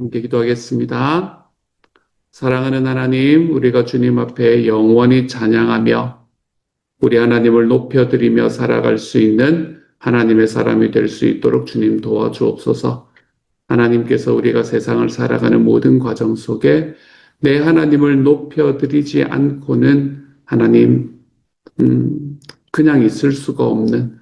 함께 기도하겠습니다. 사랑하는 하나님, 우리가 주님 앞에 영원히 찬양하며 우리 하나님을 높여드리며 살아갈 수 있는 하나님의 사람이 될 수 있도록 주님 도와주옵소서. 하나님께서 우리가 세상을 살아가는 모든 과정 속에 내 하나님을 높여드리지 않고는 하나님, 그냥 있을 수가 없는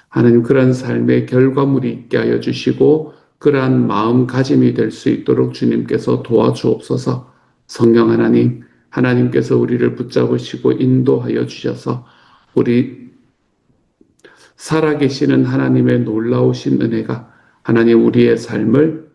하나님 그런 삶의 결과물이 있게 하여 주시고 그러한 마음가짐이 될 수 있도록 주님께서 도와주옵소서. 성령 하나님, 하나님께서 우리를 붙잡으시고 인도하여 주셔서 우리 살아계시는 하나님의 놀라우신 은혜가 하나님 우리의 삶을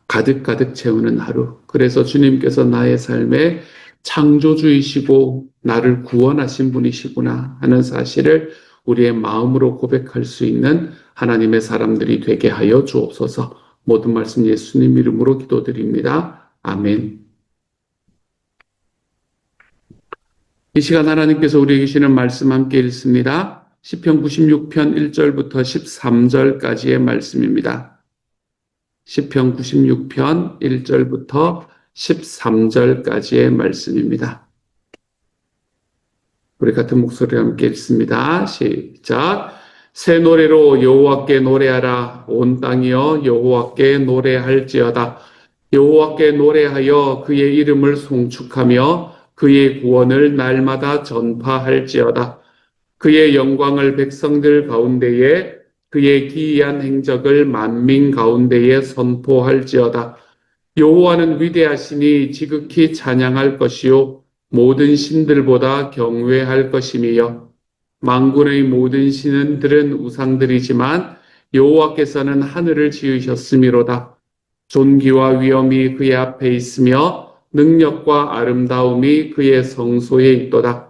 가득가득 채우는 하루. 그래서 주님께서 나의 삶에 창조주이시고 나를 구원하신 분이시구나 하는 사실을 우리의 마음으로 고백할 수 있는 하나님의 사람들이 되게 하여 주옵소서. 모든 말씀 예수님 이름으로 기도드립니다. 아멘. 이 시간 하나님께서 우리에게 주시는 말씀 함께 읽습니다. 시편 96편 1절부터 13절까지의 말씀입니다. 시편 96편 1절부터 13절까지의 말씀입니다. 우리 같은 목소리와 함께 읽습니다. 시작. 새 노래로 여호와께 노래하라. 온 땅이여 여호와께 노래할지어다. 여호와께 노래하여 그의 이름을 송축하며 그의 구원을 날마다 전파할지어다. 그의 영광을 백성들 가운데에 그의 기이한 행적을 만민 가운데에 선포할지어다. 여호와는 위대하시니 지극히 찬양할 것이요 모든 신들보다 경외할 것이며 만군의 모든 신들은 우상들이지만 여호와께서는 하늘을 지으셨음이로다. 존귀와 위엄이 그의 앞에 있으며 능력과 아름다움이 그의 성소에 있도다.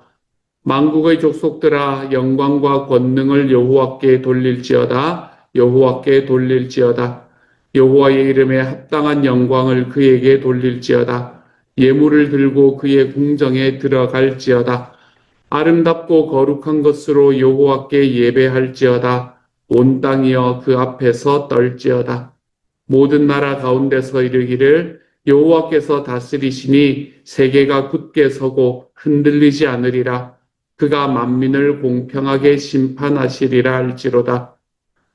만국의 족속들아 영광과 권능을 여호와께 돌릴지어다. 여호와께 돌릴지어다. 여호와의 이름에 합당한 영광을 그에게 돌릴지어다. 예물을 들고 그의 궁정에 들어갈지어다. 아름답고 거룩한 것으로 여호와께 예배할지어다. 온 땅이여 그 앞에서 떨지어다. 모든 나라 가운데서 이르기를 여호와께서 다스리시니 세계가 굳게 서고 흔들리지 않으리라. 그가 만민을 공평하게 심판하시리라 할지로다.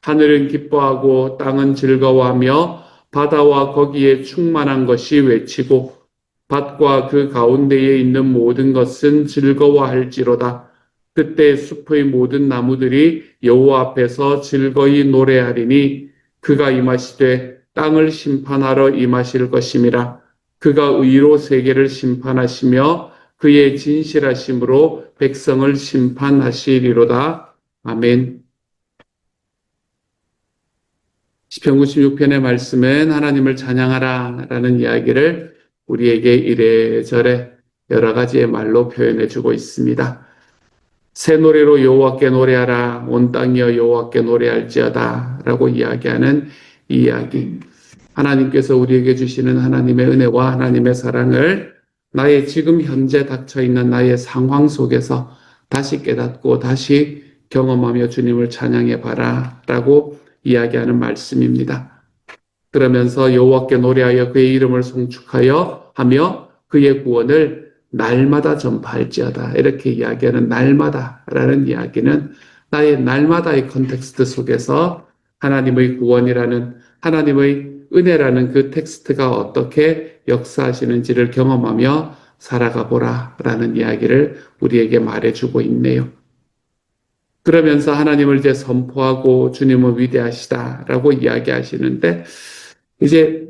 하늘은 기뻐하고 땅은 즐거워하며 바다와 거기에 충만한 것이 외치고 밭과 그 가운데에 있는 모든 것은 즐거워할지로다. 그때 숲의 모든 나무들이 여호와 앞에서 즐거이 노래하리니 그가 임하시되 땅을 심판하러 임하실 것임이라. 그가 의로 세계를 심판하시며 그의 진실하심으로 백성을 심판하시리로다. 아멘. 시편 96편의 말씀은 하나님을 찬양하라 라는 이야기를 우리에게 이래저래 여러 가지의 말로 표현해 주고 있습니다. 새 노래로 여호와께 노래하라. 온 땅이여 여호와께 노래할지어다 라고 이야기하는 이 이야기. 하나님께서 우리에게 주시는 하나님의 은혜와 하나님의 사랑을 나의 지금 현재 닥쳐있는 나의 상황 속에서 다시 깨닫고 다시 경험하며 주님을 찬양해 봐라 라고 이야기하는 말씀입니다. 그러면서 여호와께 노래하여 그의 이름을 송축하여 하며 그의 구원을 날마다 전파할지어다. 이렇게 이야기하는 날마다라는 이야기는 나의 날마다의 컨텍스트 속에서 하나님의 구원이라는 하나님의 은혜라는 그 텍스트가 어떻게 역사하시는지를 경험하며 살아가 보라라는 이야기를 우리에게 말해주고 있네요. 그러면서 하나님을 이제 선포하고 주님은 위대하시다라고 이야기하시는데 이제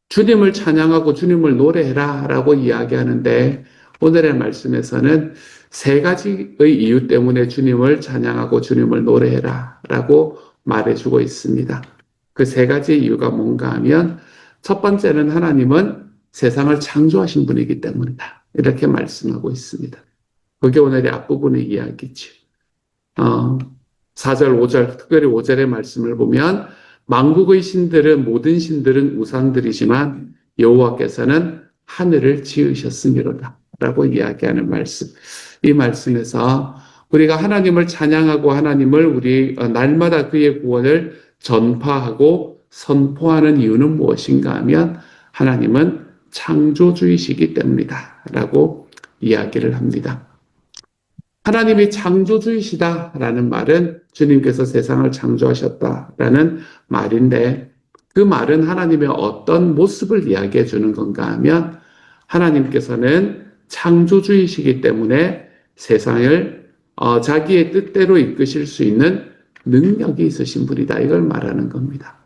주님을 찬양하고 주님을 노래해라라고 이야기하는데 오늘의 말씀에서는 세 가지의 이유 때문에 주님을 찬양하고 주님을 노래해라라고 말해주고 있습니다. 그 세 가지 이유가 뭔가 하면 첫 번째는 하나님은 세상을 창조하신 분이기 때문이다. 이렇게 말씀하고 있습니다. 그게 오늘의 앞부분의 이야기죠. 4절, 5절, 특별히 5절의 말씀을 보면 만국의 신들은 모든 신들은 우상들이지만 여호와께서는 하늘을 지으셨음이로다 라고 이야기하는 말씀. 이 말씀에서 우리가 하나님을 찬양하고 하나님을 우리 날마다 그의 구원을 전파하고 선포하는 이유는 무엇인가 하면 하나님은 창조주이시기 때문이다 라고 이야기를 합니다. 하나님이 창조주이시다라는 말은 주님께서 세상을 창조하셨다라는 말인데 그 말은 하나님의 어떤 모습을 이야기해 주는 건가 하면 하나님께서는 창조주이시기 때문에 세상을 자기의 뜻대로 이끄실 수 있는 능력이 있으신 분이다. 이걸 말하는 겁니다.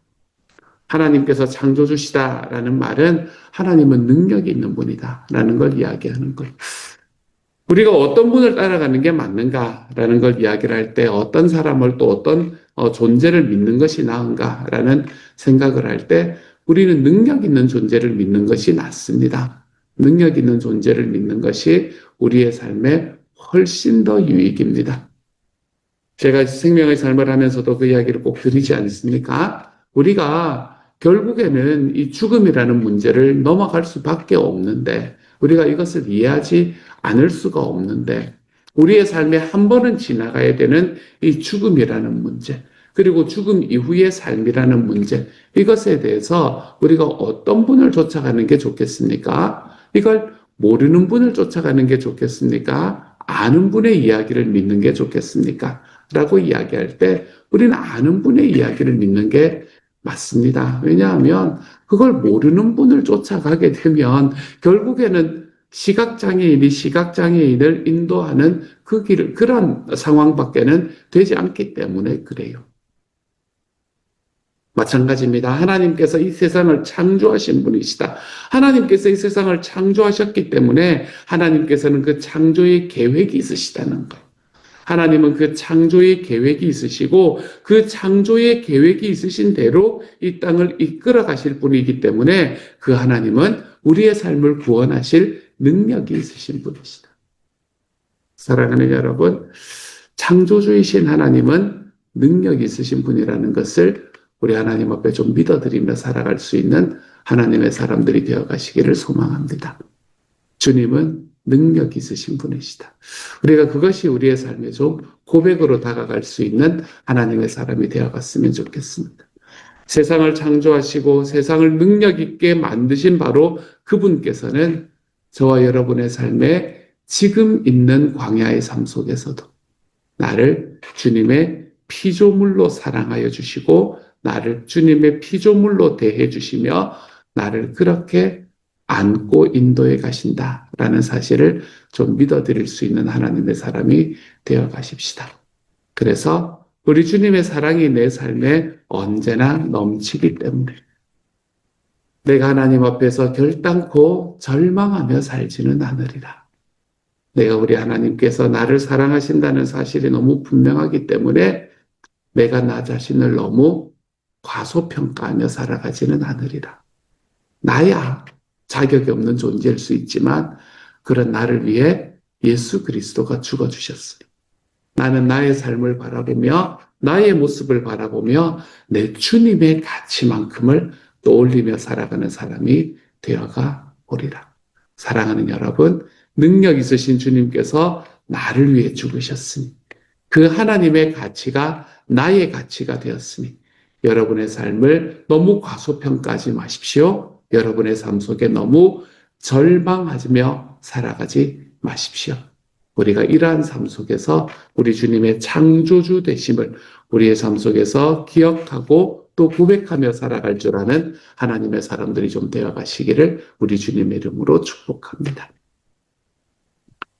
하나님께서 창조주시다라는 말은 하나님은 능력이 있는 분이다라는 걸 이야기하는 거예요. 우리가 어떤 분을 따라가는 게 맞는가라는 걸 이야기를 할 때 어떤 사람을 또 어떤 존재를 믿는 것이 나은가라는 생각을 할 때 우리는 능력 있는 존재를 믿는 것이 낫습니다. 능력 있는 존재를 믿는 것이 우리의 삶에 훨씬 더 유익입니다. 제가 생명의 삶을 하면서도 그 이야기를 꼭 드리지 않습니까? 우리가 결국에는 이 죽음이라는 문제를 넘어갈 수밖에 없는데 우리가 이것을 이해하지 않을 수가 없는데 우리의 삶에 한 번은 지나가야 되는 이 죽음이라는 문제 그리고 죽음 이후의 삶이라는 문제 이것에 대해서 우리가 어떤 분을 쫓아가는 게 좋겠습니까? 이걸 모르는 분을 쫓아가는 게 좋겠습니까? 아는 분의 이야기를 믿는 게 좋겠습니까? 라고 이야기할 때 우리는 아는 분의 이야기를 믿는 게 맞습니다. 왜냐하면 그걸 모르는 분을 쫓아가게 되면 결국에는 시각장애인이 시각장애인을 인도하는 그 길을, 그런 상황밖에는 되지 않기 때문에 그래요. 마찬가지입니다. 하나님께서 이 세상을 창조하신 분이시다. 하나님께서 이 세상을 창조하셨기 때문에 하나님께서는 그 창조의 계획이 있으시다는 거예요. 하나님은 그 창조의 계획이 있으시고 그 창조의 계획이 있으신 대로 이 땅을 이끌어 가실 분이기 때문에 그 하나님은 우리의 삶을 구원하실 능력이 있으신 분이시다. 사랑하는 여러분, 창조주이신 하나님은 능력이 있으신 분이라는 것을 우리 하나님 앞에 좀 믿어드리며 살아갈 수 있는 하나님의 사람들이 되어 가시기를 소망합니다. 주님은 능력이 있으신 분이시다. 우리가 그것이 우리의 삶에 좀 고백으로 다가갈 수 있는 하나님의 사람이 되어갔으면 좋겠습니다. 세상을 창조하시고 세상을 능력 있게 만드신 바로 그분께서는 저와 여러분의 삶에 지금 있는 광야의 삶 속에서도 나를 주님의 피조물로 사랑하여 주시고 나를 주님의 피조물로 대해 주시며 나를 그렇게 안고 인도해 가신다라는 사실을 좀 믿어드릴 수 있는 하나님의 사람이 되어 가십시다. 그래서 우리 주님의 사랑이 내 삶에 언제나 넘치기 때문에 내가 하나님 앞에서 결단코 절망하며 살지는 않으리라. 내가 우리 하나님께서 나를 사랑하신다는 사실이 너무 분명하기 때문에 내가 나 자신을 너무 과소평가하며 살아가지는 않으리라. 나야 자격이 없는 존재일 수 있지만 그런 나를 위해 예수 그리스도가 죽어주셨으니 나는 나의 삶을 바라보며 나의 모습을 바라보며 내 주님의 가치만큼을 떠올리며 살아가는 사람이 되어가 오리라. 사랑하는 여러분, 능력 있으신 주님께서 나를 위해 죽으셨으니 그 하나님의 가치가 나의 가치가 되었으니 여러분의 삶을 너무 과소평가하지 마십시오. 여러분의 삶 속에 너무 절망하며 살아가지 마십시오. 우리가 이러한 삶 속에서 우리 주님의 창조주 되심을 우리의 삶 속에서 기억하고 또 고백하며 살아갈 줄 아는 하나님의 사람들이 좀 되어가시기를 우리 주님의 이름으로 축복합니다.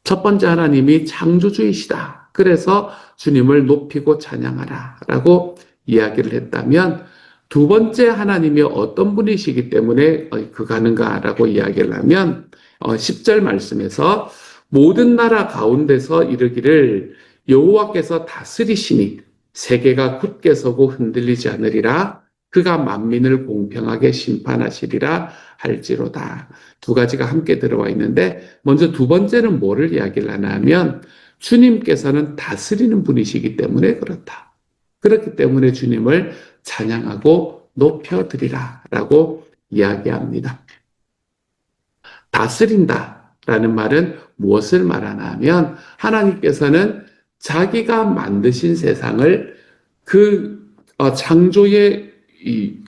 첫 번째 하나님이 창조주이시다. 그래서 주님을 높이고 찬양하라 라고 이야기를 했다면 두 번째 하나님이 어떤 분이시기 때문에 그가는가라고 이야기를 하면 10절 말씀에서 모든 나라 가운데서 이르기를 여호와께서 다스리시니 세계가 굳게 서고 흔들리지 않으리라. 그가 만민을 공평하게 심판하시리라 할지로다. 두 가지가 함께 들어와 있는데 먼저 두 번째는 뭐를 이야기를 하나 하면 주님께서는 다스리는 분이시기 때문에 그렇다. 그렇기 때문에 주님을 찬양하고 높여드리라 라고 이야기합니다. 다스린다라는 말은 무엇을 말하나 하면 하나님께서는 자기가 만드신 세상을 그 창조의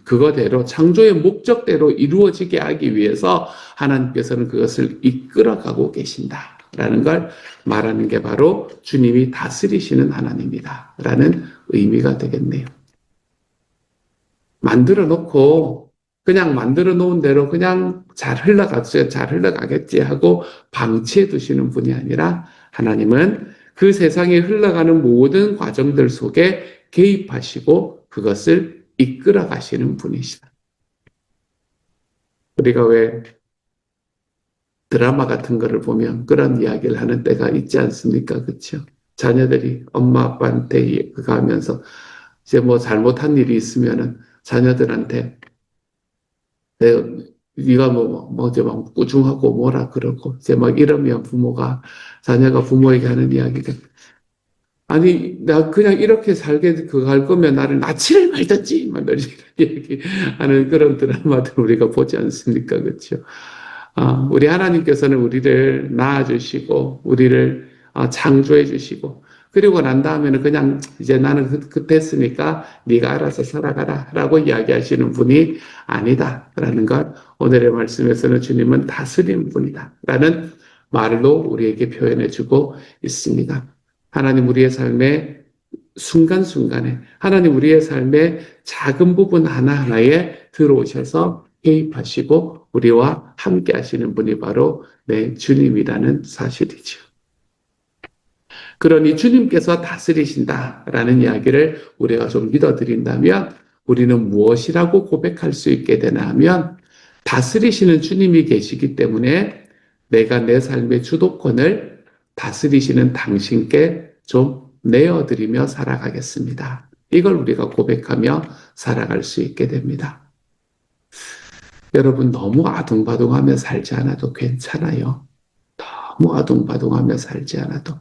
그거대로 창조의 목적대로 이루어지게 하기 위해서 하나님께서는 그것을 이끌어가고 계신다라는 걸 말하는 게 바로 주님이 다스리시는 하나님이다라는 의미가 되겠네요. 만들어 놓고 그냥 만들어 놓은 대로 그냥 잘 흘러가겠지 하고 방치해 두시는 분이 아니라 하나님은 그 세상에 흘러가는 모든 과정들 속에 개입하시고 그것을 이끌어 가시는 분이시다. 우리가 왜 드라마 같은 거를 보면 그런 이야기를 하는 때가 있지 않습니까? 그렇죠? 자녀들이 엄마 아빠한테 가면서 이제 뭐 잘못한 일이 있으면은 자녀들한테 네가 이제 막 꾸중하고 뭐라 그러고 이제 막 이러면 자녀가 부모에게 하는 이야기가 아니 나 그냥 이렇게 살게 그거 할 거면 나를 낳지를 말든지 막 이런 얘기하는 그런 드라마들 우리가 보지 않습니까? 그렇죠? 우리 하나님께서는 우리를 낳아주시고 우리를 창조해 주시고 그리고 난 다음에는 그냥 이제 나는 됐으니까 네가 알아서 살아가라 라고 이야기하시는 분이 아니다라는 것 오늘의 말씀에서는 주님은 다스리는 분이다 라는 말로 우리에게 표현해 주고 있습니다. 하나님 우리의 삶의 순간순간에 하나님 우리의 삶의 작은 부분 하나하나에 들어오셔서 개입하시고 우리와 함께 하시는 분이 바로 내 주님이라는 사실이죠. 그러니 주님께서 다스리신다라는 이야기를 우리가 좀 믿어드린다면 우리는 무엇이라고 고백할 수 있게 되나 하면 다스리시는 주님이 계시기 때문에 내가 내 삶의 주도권을 다스리시는 당신께 좀 내어드리며 살아가겠습니다. 이걸 우리가 고백하며 살아갈 수 있게 됩니다. 여러분 너무 아둥바둥하며 살지 않아도 괜찮아요. 너무 아둥바둥하며 살지 않아도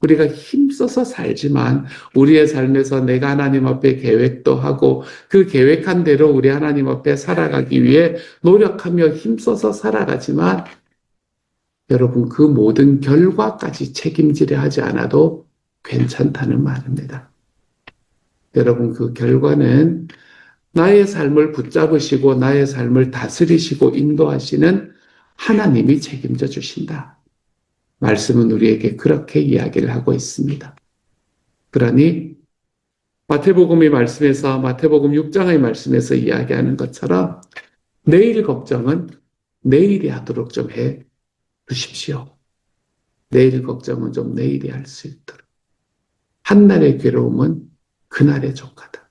우리가 힘써서 살지만 우리의 삶에서 내가 하나님 앞에 계획도 하고 그 계획한 대로 우리 하나님 앞에 살아가기 위해 노력하며 힘써서 살아가지만 여러분 그 모든 결과까지 책임지려 하지 않아도 괜찮다는 말입니다. 여러분 그 결과는 나의 삶을 붙잡으시고 나의 삶을 다스리시고 인도하시는 하나님이 책임져 주신다. 말씀은 우리에게 그렇게 이야기를 하고 있습니다. 그러니 마태복음 6장의 말씀에서 이야기하는 것처럼 내일 걱정은 내일이 하도록 좀 해 주십시오. 내일 걱정은 좀 내일이 할 수 있도록. 한날의 괴로움은 그날의 조카다.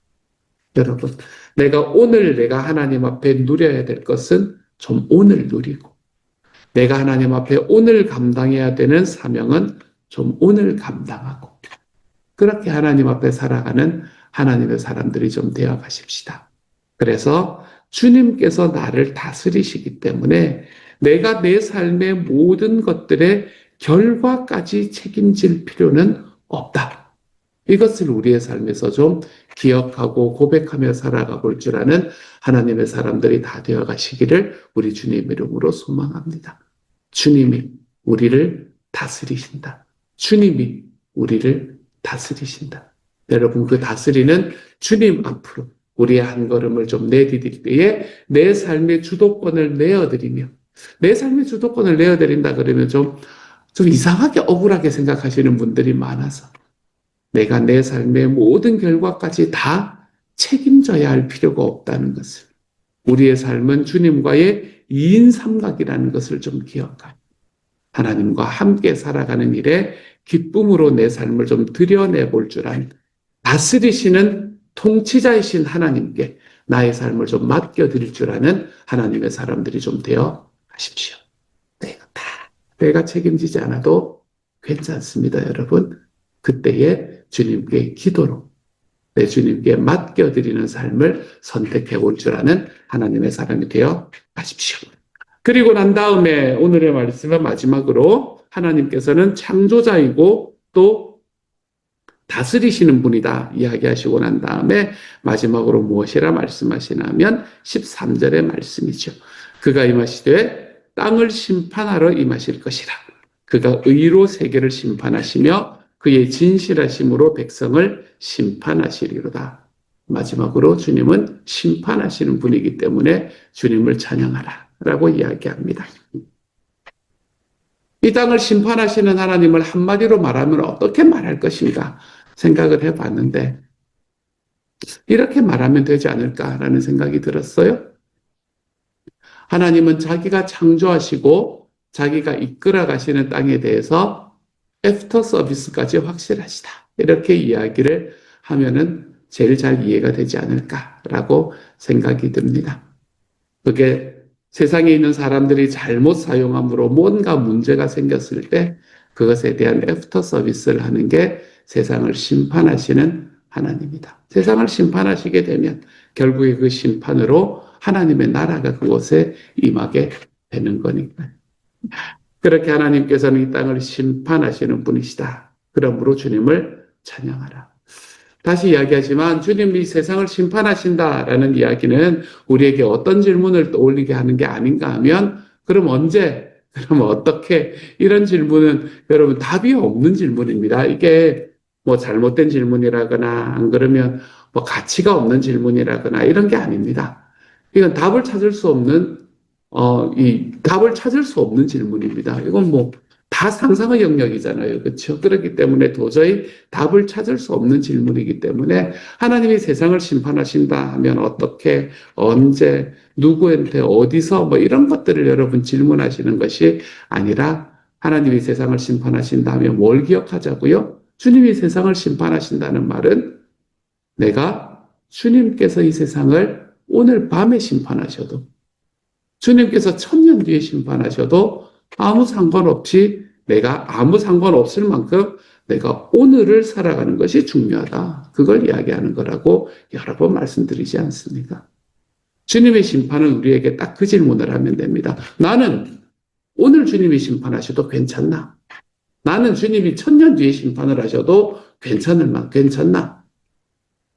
여러분, 내가 하나님 앞에 누려야 될 것은 좀 오늘 누리고, 내가 하나님 앞에 오늘 감당해야 되는 사명은 좀 오늘 감당하고, 그렇게 하나님 앞에 살아가는 하나님의 사람들이 좀 되어 가십시다. 그래서 주님께서 나를 다스리시기 때문에 내가 내 삶의 모든 것들의 결과까지 책임질 필요는 없다. 이것을 우리의 삶에서 좀 기억하고 고백하며 살아가 볼 줄 아는 하나님의 사람들이 다 되어 가시기를 우리 주님 이름으로 소망합니다. 주님이 우리를 다스리신다. 주님이 우리를 다스리신다. 여러분 그 다스리는 주님 앞으로 우리의 한 걸음을 좀 내디딜 때에 내 삶의 주도권을 내어드리며 내 삶의 주도권을 내어드린다 그러면 좀 이상하게 억울하게 생각하시는 분들이 많아서 내가 내 삶의 모든 결과까지 다 책임져야 할 필요가 없다는 것을 우리의 삶은 주님과의 2인 삼각이라는 것을 좀 기억하고 하나님과 함께 살아가는 일에 기쁨으로 내 삶을 좀 드러내 볼 줄 아는 다스리시는 통치자이신 하나님께 나의 삶을 좀 맡겨드릴 줄 아는 하나님의 사람들이 좀 되어 가십시오. 내가 책임지지 않아도 괜찮습니다, 여러분. 그때에 주님께 기도로 내 주님께 맡겨드리는 삶을 선택해 볼 줄 아는 하나님의 사람이 되어 가십시오. 그리고 난 다음에 오늘의 말씀은 마지막으로 하나님께서는 창조자이고 또 다스리시는 분이다 이야기하시고 난 다음에 마지막으로 무엇이라 말씀하시냐면 13절의 말씀이죠. 그가 임하시되 땅을 심판하러 임하실 것이라. 그가 의로 세계를 심판하시며 그의 진실하심으로 백성을 심판하시리로다. 마지막으로 주님은 심판하시는 분이기 때문에 주님을 찬양하라 라고 이야기합니다. 이 땅을 심판하시는 하나님을 한마디로 말하면 어떻게 말할 것인가 생각을 해봤는데 이렇게 말하면 되지 않을까라는 생각이 들었어요. 하나님은 자기가 창조하시고 자기가 이끌어 가시는 땅에 대해서 애프터 서비스까지 확실하시다. 이렇게 이야기를 하면은 제일 잘 이해가 되지 않을까라고 생각이 듭니다. 그게 세상에 있는 사람들이 잘못 사용함으로 뭔가 문제가 생겼을 때 그것에 대한 애프터 서비스를 하는 게 세상을 심판하시는 하나님이다. 세상을 심판하시게 되면 결국에 그 심판으로 하나님의 나라가 그곳에 임하게 되는 거니까요. 그렇게 하나님께서는 이 땅을 심판하시는 분이시다. 그러므로 주님을 찬양하라. 다시 이야기하지만 주님이 세상을 심판하신다라는 이야기는 우리에게 어떤 질문을 떠올리게 하는 게 아닌가 하면 그럼 언제? 그럼 어떻게? 이런 질문은 여러분 답이 없는 질문입니다. 이게 뭐 잘못된 질문이라거나 안 그러면 뭐 가치가 없는 질문이라거나 이런 게 아닙니다. 이건 답을 찾을 수 없는 이 답을 찾을 수 없는 질문입니다. 이건 뭐 다 상상의 영역이잖아요. 그렇죠? 그렇기 때문에 도저히 답을 찾을 수 없는 질문이기 때문에 하나님이 세상을 심판하신다 하면 어떻게, 언제, 누구한테, 어디서 뭐 이런 것들을 여러분 질문하시는 것이 아니라 하나님이 세상을 심판하신다 하면 뭘 기억하자고요? 주님이 세상을 심판하신다는 말은 내가 주님께서 이 세상을 오늘 밤에 심판하셔도 주님께서 1000년 뒤에 심판하셔도 아무 상관없이 내가 아무 상관없을 만큼 내가 오늘을 살아가는 것이 중요하다. 그걸 이야기하는 거라고 여러 번 말씀드리지 않습니까? 주님의 심판은 우리에게 딱 그 질문을 하면 됩니다. 나는 오늘 주님이 심판하셔도 괜찮나? 나는 주님이 1000년 뒤에 심판을 하셔도 괜찮나?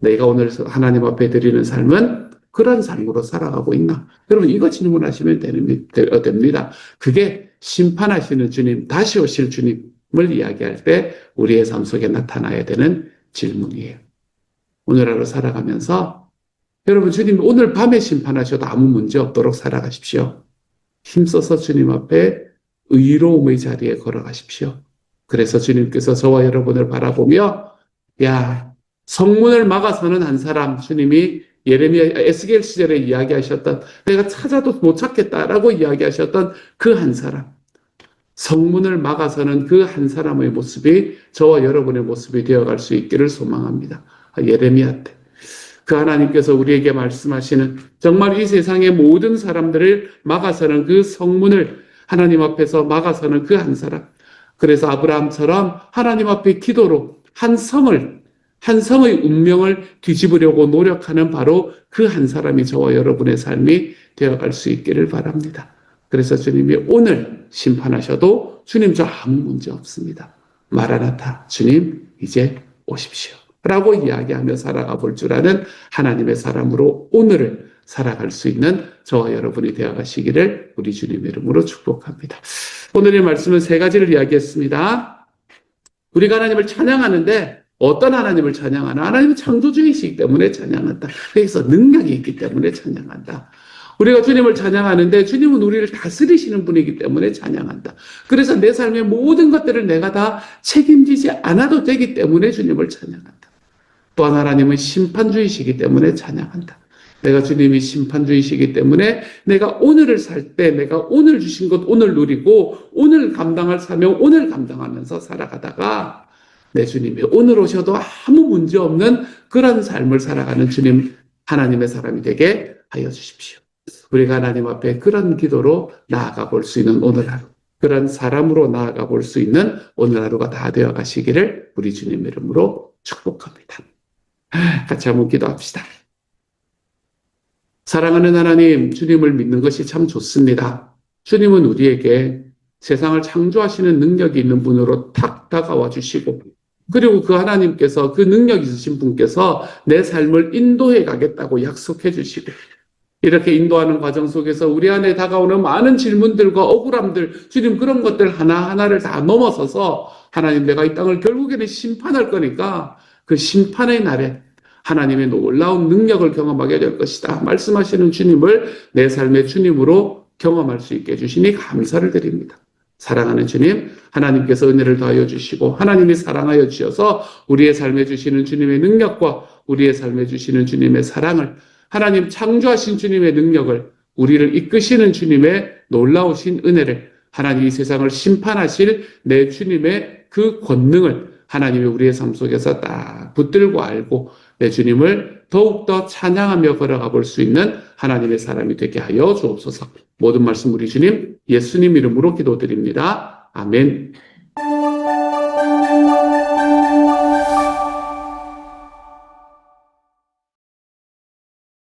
내가 오늘 하나님 앞에 드리는 삶은 그런 삶으로 살아가고 있나? 여러분 이거 질문하시면 됩니다. 그게 심판하시는 주님, 다시 오실 주님을 이야기할 때 우리의 삶 속에 나타나야 되는 질문이에요. 오늘 하루 살아가면서 여러분 주님 오늘 밤에 심판하셔도 아무 문제 없도록 살아가십시오. 힘써서 주님 앞에 의로움의 자리에 걸어가십시오. 그래서 주님께서 저와 여러분을 바라보며 야 성문을 막아서는 한 사람 주님이 예레미야 에스겔 시절에 이야기하셨던 내가 찾아도 못 찾겠다라고 이야기하셨던 그 한 사람 성문을 막아서는 그 한 사람의 모습이 저와 여러분의 모습이 되어갈 수 있기를 소망합니다. 예레미야 때 그 하나님께서 우리에게 말씀하시는 정말 이 세상의 모든 사람들을 막아서는 그 성문을 하나님 앞에서 막아서는 그 한 사람 그래서 아브라함처럼 하나님 앞에 기도로 한 성의 운명을 뒤집으려고 노력하는 바로 그 한 사람이 저와 여러분의 삶이 되어갈 수 있기를 바랍니다. 그래서 주님이 오늘 심판하셔도 주님 저 아무 문제 없습니다. 마라나타 주님 이제 오십시오. 라고 이야기하며 살아가 볼 줄 아는 하나님의 사람으로 오늘을 살아갈 수 있는 저와 여러분이 되어가시기를 우리 주님 이름으로 축복합니다. 오늘의 말씀은 3가지를 이야기했습니다. 우리가 하나님을 찬양하는데 어떤 하나님을 찬양하나? 하나님은 창조주이시기 때문에 찬양한다. 그래서 능력이 있기 때문에 찬양한다. 우리가 주님을 찬양하는데 주님은 우리를 다스리시는 분이기 때문에 찬양한다. 그래서 내 삶의 모든 것들을 내가 다 책임지지 않아도 되기 때문에 주님을 찬양한다. 또한 하나님은 심판주이시기 때문에 찬양한다. 내가 주님이 심판주이시기 때문에 내가 오늘을 살 때 내가 오늘 주신 것 오늘 누리고 오늘 감당할 사명 오늘 감당하면서 살아가다가 내 주님이 오늘 오셔도 아무 문제 없는 그런 삶을 살아가는 주님 하나님의 사람이 되게 하여 주십시오. 우리가 하나님 앞에 그런 기도로 나아가 볼 수 있는 오늘 하루 그런 사람으로 나아가 볼 수 있는 오늘 하루가 다 되어 가시기를 우리 주님 이름으로 축복합니다. 같이 한번 기도합시다. 사랑하는 하나님, 주님을 믿는 것이 참 좋습니다. 주님은 우리에게 세상을 창조하시는 능력이 있는 분으로 탁 다가와 주시고 그리고 그 하나님께서 그 능력 있으신 분께서 내 삶을 인도해 가겠다고 약속해 주시고 이렇게 인도하는 과정 속에서 우리 안에 다가오는 많은 질문들과 억울함들 주님 그런 것들 하나하나를 다 넘어서서 하나님 내가 이 땅을 결국에는 심판할 거니까 그 심판의 날에 하나님의 놀라운 능력을 경험하게 될 것이다. 말씀하시는 주님을 내 삶의 주님으로 경험할 수 있게 해주시니 감사를 드립니다. 사랑하는 주님, 하나님께서 은혜를 더하여 주시고 하나님이 사랑하여 주셔서 우리의 삶에 주시는 주님의 능력과 우리의 삶에 주시는 주님의 사랑을, 하나님 창조하신 주님의 능력을, 우리를 이끄시는 주님의 놀라우신 은혜를, 하나님 이 세상을 심판하실 내 주님의 그 권능을 하나님이 우리의 삶 속에서 딱 붙들고 알고 내 주님을 더욱더 찬양하며 걸어가 볼 수 있는 하나님의 사람이 되게 하여 주옵소서. 모든 말씀 우리 주님 예수님 이름으로 기도드립니다. 아멘.